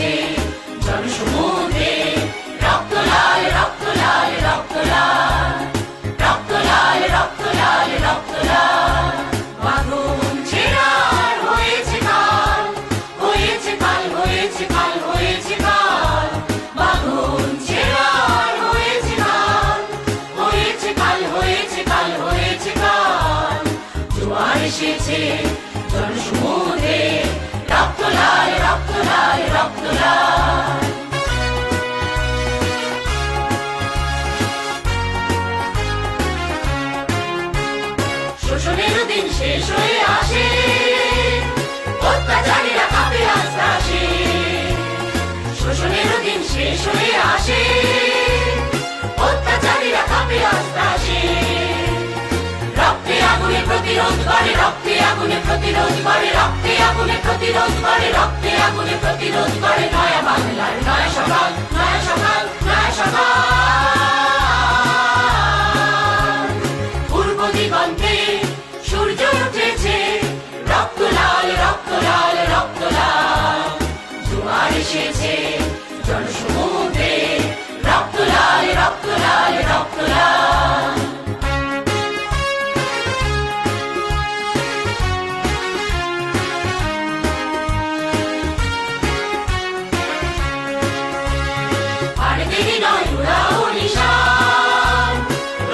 এসেছে জনসমুদ্রে, রক্ত লাল রক্ত লাল রক্ত লাল, রক্ত লাল রক্ত লাল রক্ত লাল। বাঁধন ছেঁড়ার হয়েছে কাল, হয়েছে কাল, হয়েছে কাল, হয়েছে কাল। বাঁধন ছেঁড়ার হয়েছে কাল, হয়েছে কাল, হয়েছে কাল, হয়েছে কাল। জোয়ার এসেছে জনসমুদ্রে, রক্ত লাল রক্ত লাল রক্ত লাল। শোষণের দিন শেষ হয়ে আসে, অত্যাচারীরা কাঁপে আস্তাসে। শোষণের দিন শেষ হয়ে আসে, অত্যাচারীরা কাঁপে আস্তাসে। রক্তে আগুনে প্রতিরোধ করে, রক্তে আগুনে প্রতিরোধ করে, রক্তে আগুনে প্রতিরোধ করে, রক্তে আগুনে প্রতিরোধ করে। নয়া বাংলার নয়া সকাল, নয়া সকাল, নয়া সকাল। পূর্ব দিগন্তে সূর্য উঠেছে, রক্ত লাল রক্ত লাল রক্ত লাল। জোয়ার এসেছে জনসমুদ্রে, রক্ত লাল রক্ত লাল রক্ত লাল। আর দেরি নয় উড়াও নিশান,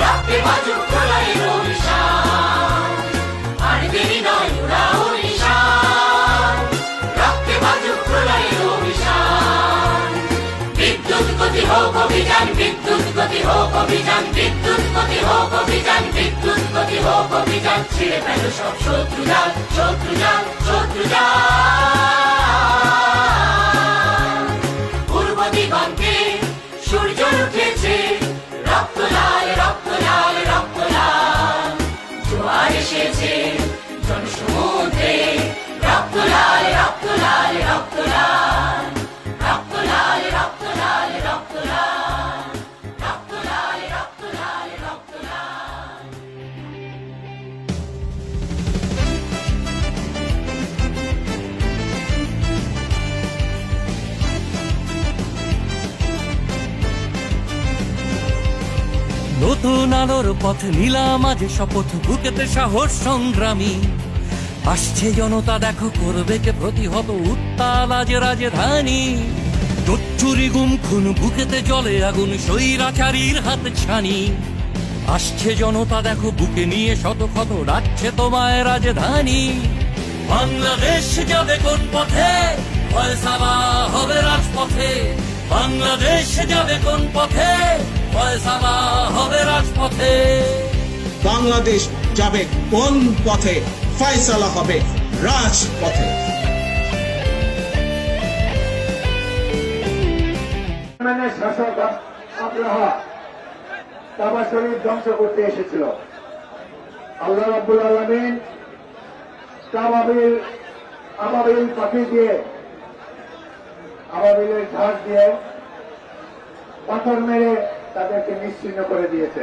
রক্তে বাজুক প্রলয়ের অভিশান। আর দেরি নয় উড়াও নিশান, রক্তে বাজুক প্রলয়ের অভিশান। বিদ্যুৎ গতি হোক অভিযান, বিদ্যুৎ গতি হোক অভিযান, বিদ্যুৎ গতি হোক অভিযান, বিদ্যুৎ গতি হোক অভিযান। ছিঁড়ে ফেল সব শত্রু জাল, শত্রু জাল, শত্রু জাল। পূর্ব দিগন্তে সূর্য উঠেছে, রক্ত লাল রক্ত লাল রক্ত লাল। জোয়ার এসেছে জনসমুদ্রে, রক্ত লাল রক্ত লাল রক্ত লাল, রক্ত লাল রক্ত লাল রক্ত লাল, রক্ত লাল রক্ত লাল রক্ত লাল। নতুন আলোর পথ নিলাম আজ শপথ, বুকেতে সাহস সংগ্রামী। আসছে জনতা দেখো, করবে কে প্রতিহত উত্তাল আজ রাজধানী। চুরি গুম খুন, বুকেতে জলে আগুন, স্বৈরাচারীর হাত ছানি। আসছে জনতা দেখো, বুকে নিয়ে শত ক্ষত, ডাকছে তোমায় রাজধানী। বাংলাদেশ যাবে কোন পথে, ফয়সালা হবে রাজপথে। বাংলাদেশ যাবে কোন পথে, ফয়সালা হবে রাজপথে। বাংলাদেশ যাবে কোন পথে, ফয়সালা হবে রাজপথে। শাসক আব্রাহা কাবা শরীফ ধ্বংস করতে এসেছিল। আল্লাহ রাব্বুল আলামিন আবাবিল পাখি দিয়ে, আবাবিলের ঝাড় দিয়ে পাথর মেরে তাদেরকে নিশ্চিহ্ন করে দিয়েছে।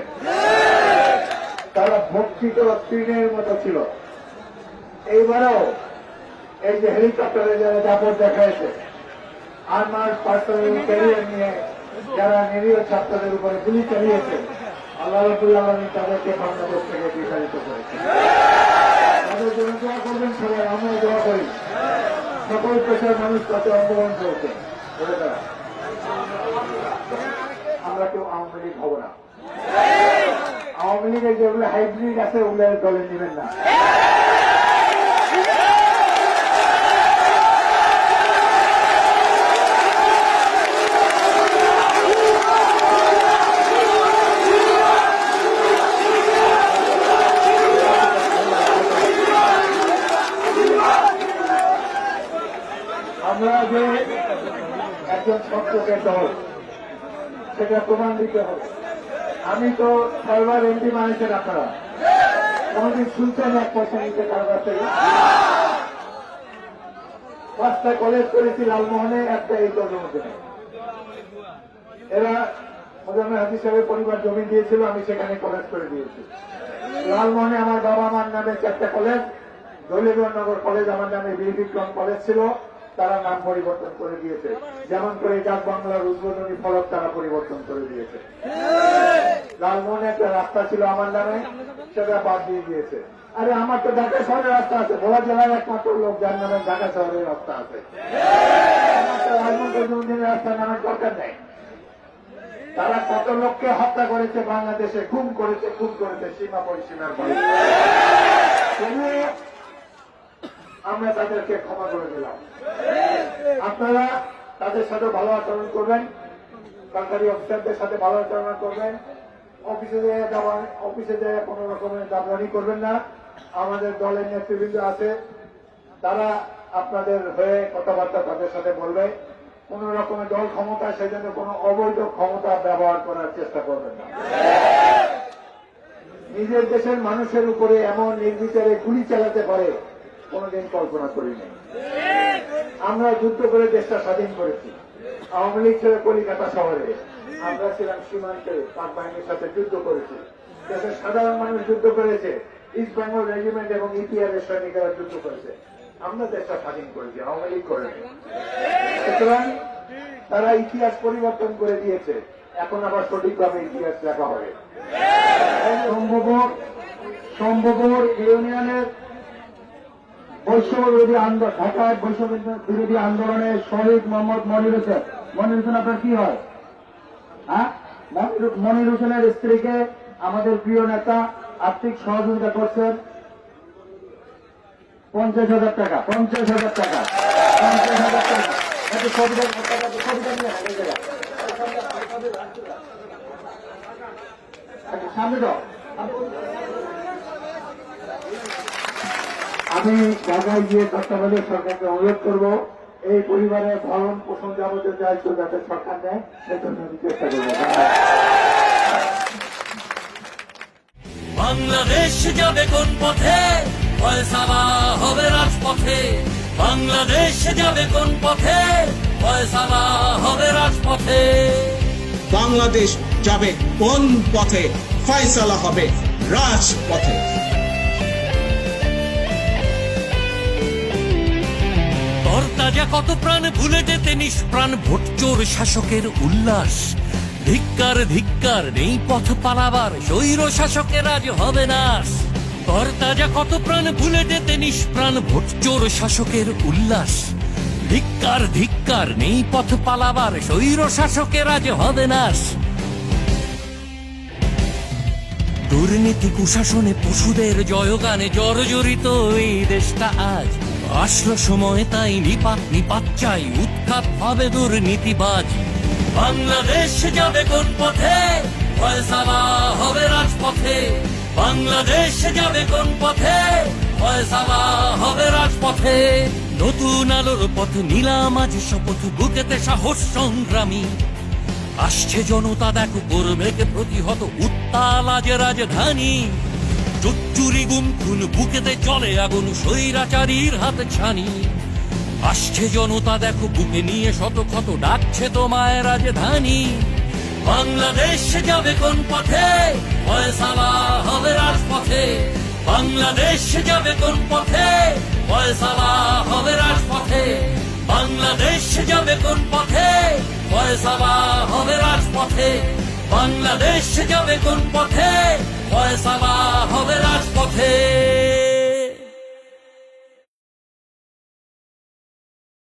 তারা ভক্ষিত তৃণের মতো ছিল। এইবারও এই যে হেলিকপ্টারে যারা দাপট দেখাইছে, আর্মার পার্সোনাল ক্যারিয়ার নিয়ে যারা নিরীহ ছাত্রদের উপরে গুলি চালিয়েছে, আল্লাহ রাব্বুল আলামিন তাদেরকে বাংলাদেশ থেকে বিতাড়িত করেছে। তাদের জন্য দোয়া করবেন সবাই, আমরা দোয়া করি। সকল পেশার মানুষ তাতে অংশগ্রহণ করেছে। আমরা কেউ আওয়ামী লীগ হব না। আওয়ামী লীগের যেগুলো হাইব্রিড আছে ওগুলো দলে নেবেন না। আমরা যে একজন ছাত্রদের দল, সেটা প্রমাণ দিতে হবে। আমি তো 6বার এমপি বানিয়েছেন আপনারা, কোনদিন শুনছেন 1 পয়সা নিতে কারো কাছ থেকে? 5টা কলেজ করেছি লালমোহনে, একটা এই কলেজের মধ্যে। এরা মোজাম্মেল হাফিজ সাহেবের পরিবার জমি দিয়েছিল, আমি সেখানে কলেজ করে দিয়েছি। লালমোহনে আমার বাবা মার নামে 4টা কলেজ, দৌলতনগর কলেজ আমার নামে বীর বিক্রম কলেজ ছিল, তারা নাম পরিবর্তন করে দিয়েছে, যেমন করে ডাক বাংলার উদ্বোধনী ফলক তারা পরিবর্তন করে দিয়েছে। লালমোহনে একটা রাস্তা ছিল আমার নামে, সেটা বাদ দিয়ে দিয়েছে। আরে আমার তো ঢাকা শহরের রাস্তা আছে, ভোলা জেলার একমাত্র লোক যার নামে ঢাকা শহরের রাস্তা আছে। আমার তো লালমোহনের রাস্তা নামের দরকার নেই। তারা কত লোককে হত্যা করেছে বাংলাদেশে, খুন করেছে সীমা পরিসীমার বাইরে। তবুও আমরা তাদেরকে ক্ষমা করে দিলাম। আপনারা তাদের সাথে ভালো আচরণ করবেন, সরকারি অফিসারদের সাথে ভালো আচরণ করবেন, অফিসে যেয়ে কোন রকমের দাবদানি করবেন না। আমাদের দলের নেতৃবৃন্দ আছে, তারা আপনাদের হয়ে কথাবার্তা তাদের সাথে বলবে। কোন রকমের দল ক্ষমতা, সেজন্য কোন অবৈধ ক্ষমতা ব্যবহার করার চেষ্টা করবেন না। নিজের দেশের মানুষের উপরে এমন নির্বিচারে গুলি চালাতে পারে কোনদিন কল্পনা করিনি। আমরা যুদ্ধ করে দেশটা স্বাধীন করেছি। আওয়ামী লীগ ছিল কলিকাতা শহরে, আমরা ছিলাম সীমান্তে, পাক বাহিনীর সাথে যুদ্ধ করেছি। দেশের সাধারণ মানুষ যুদ্ধ করেছে, ইস্ট বেঙ্গল রেজিমেন্ট এবং ইপিআর এর সৈনিকেরা যুদ্ধ করেছে। আমরা দেশটা স্বাধীন করেছি, আওয়ামী লীগ করেনি। সুতরাং তারা ইতিহাস পরিবর্তন করে দিয়েছে, এখন আবার সঠিকভাবে ইতিহাস লেখা হবে। সম্ভবর ইউনিয়নের বৈষম্য বিরোধী আন্দোলন, ঢাকায় বৈষম্য বিরোধী আন্দোলনের শহীদ মোহাম্মদ মনির হোসেন। মনির হোসেন আপনার কি হয়? হ্যাঁ, মনির হোসেনের স্ত্রীকে আমাদের প্রিয় নেতা আর্থিক সহযোগিতা করছেন 50,000 টাকা। 50,000 টাকা। 50,000 টাকা। সামনে যাও। আমি ঢাকায় গিয়ে তত্ত্বাবধায়ক সরকারকে অনুরোধ করব, এই পরিবারের ভরণ পোষণ যাবতীয় দায়িত্ব যাতে সরকার নেয়, সেজন্য আমি চেষ্টা করবো। বাংলাদেশ যাবে কোন পথে? ফয়সালা হবে রাজপথে। বাংলাদেশ যাবে কোন পথে? ফয়সালা হবে রাজপথে। বাংলাদেশ যাবে কোন পথে? ফয়সালা হবে রাজপথে। তরতাজা কত প্রাণ ভুলে যেতে নিষ্প্রাণ ভোটচোর শাসকের উল্লাস। ধিক্কার ধিক্কার, নেই পথ পালাবার, স্বৈর শাসকের আজ হবে নাশ। তরতাজা কত প্রাণ ভুলে যেতে নিষ্প্রাণ ভোটচোর শাসকের উল্লাস। ধিক্কার ধিক্কার, নেই পথ পালাবার, স্বৈর শাসকের আজ হবে নাশ। দুর্নীতি কুশাসনে পশুদের জয়গানে জর্জরিত এই দেশটা আজ। আসলো সময় তাই নিপাত নিপাত চাই, উৎখাত হবে দুর্নীতিবাজ। বাংলাদেশ যাবে কোন পথে? ফয়সালা হবে রাজপথে। বাংলাদেশ যাবে কোন পথে? ফয়সালা হবে রাজপথে। নতুন আলোর পথ নিলাম আজ শপথ, বুকেতে সাহস সংগ্রামী। আসছে জনতা দেখো, করবে কে প্রতিহত উত্তাল আজ রাজধানী। চুরি গুম খুন, বুকেতে চলে আগুন, স্বৈরাচারীর হাত ছানি। আসছে জনতা দেখো, বুকে নিয়ে শত ক্ষত, ডাকছে তোমায় রাজধানী। বাংলাদেশ যাবে কোন পথে? ফয়সালা হবে রাজপথে। বাংলাদেশ যাবে কোন পথে? ফয়সালা হবে রাজপথে। বাংলাদেশ যাবে কোন পথে? ফয়সালা হবে রাজপথে। বাংলাদেশ যাবে কোন পথে? ফয়সালা